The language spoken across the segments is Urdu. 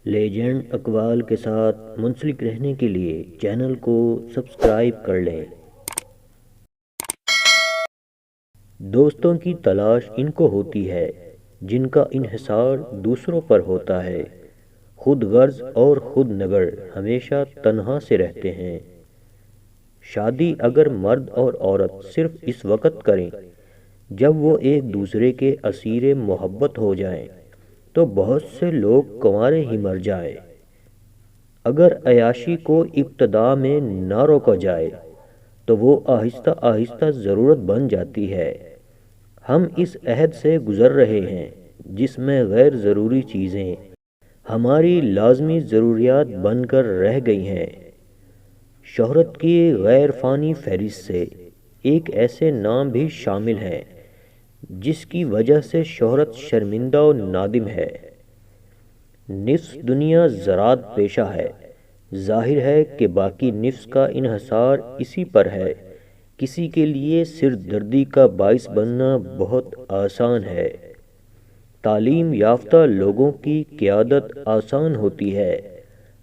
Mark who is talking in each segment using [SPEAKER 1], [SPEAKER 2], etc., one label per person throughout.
[SPEAKER 1] لیجنڈ اقوال کے ساتھ منسلک رہنے کے لیے چینل کو سبسکرائب کر لیں۔ دوستوں کی تلاش ان کو ہوتی ہے جن کا انحصار دوسروں پر ہوتا ہے۔ خود غرض اور خود نگر ہمیشہ تنہا سے رہتے ہیں۔ شادی اگر مرد اور عورت صرف اس وقت کریں جب وہ ایک دوسرے کے اسیر محبت ہو جائیں تو بہت سے لوگ کنوارے ہی مر جائیں۔ اگر عیاشی کو ابتدا میں نہ روکا جائے تو وہ آہستہ آہستہ ضرورت بن جاتی ہے۔ ہم اس عہد سے گزر رہے ہیں جس میں غیر ضروری چیزیں ہماری لازمی ضروریات بن کر رہ گئی ہیں۔ شہرت کی غیر فانی فہرست سے ایک ایسے نام بھی شامل ہیں جس کی وجہ سے شہرت شرمندہ و نادم ہے۔ نفس دنیا زراعت پیشہ ہے۔ ظاہر ہے کہ باقی نفس کا انحصار اسی پر ہے۔ کسی کے لیے سر دردی کا باعث بننا بہت آسان ہے۔ تعلیم یافتہ لوگوں کی قیادت آسان ہوتی ہے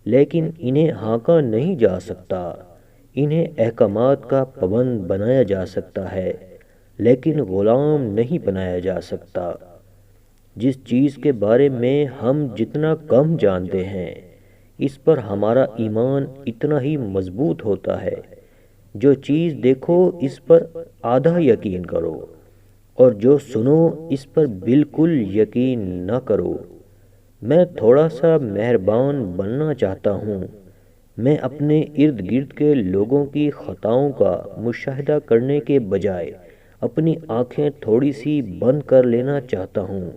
[SPEAKER 1] لیکن انہیں ہانکا نہیں جا سکتا۔ انہیں احکامات کا پابند بنایا جا سکتا ہے لیکن غلام نہیں بنایا جا سکتا۔ جس چیز کے بارے میں ہم جتنا کم جانتے ہیں اس پر ہمارا ایمان اتنا ہی مضبوط ہوتا ہے۔ جو چیز دیکھو اس پر آدھا یقین کرو اور جو سنو اس پر بالکل یقین نہ کرو۔ میں تھوڑا سا مہربان بننا چاہتا ہوں۔ میں اپنے ارد گرد کے لوگوں کی خطاؤں کا مشاہدہ کرنے کے بجائے اپنی آنکھیں تھوڑی سی بند کر لینا چاہتا ہوں۔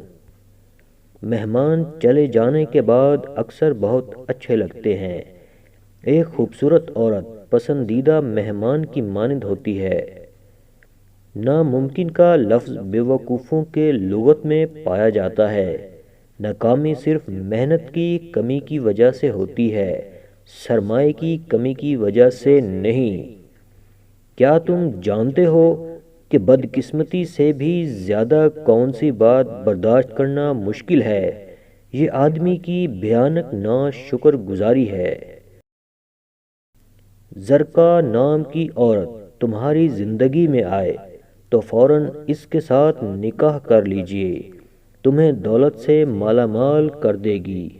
[SPEAKER 1] مہمان چلے جانے کے بعد اکثر بہت اچھے لگتے ہیں۔ ایک خوبصورت عورت پسندیدہ مہمان کی مانند ہوتی ہے۔ ناممکن کا لفظ بیوقوفوں کے لغت میں پایا جاتا ہے۔ ناکامی صرف محنت کی کمی کی وجہ سے ہوتی ہے، سرمائے کی کمی کی وجہ سے نہیں۔ کیا تم جانتے ہو کہ بدقسمتی سے بھی زیادہ کون سی بات برداشت کرنا مشکل ہے؟ یہ آدمی کی بھیانک ناشکر گزاری ہے۔ زرقا نام کی عورت تمہاری زندگی میں آئے تو فوراً اس کے ساتھ نکاح کر لیجئے۔ تمہیں دولت سے مالا مال کر دے گی۔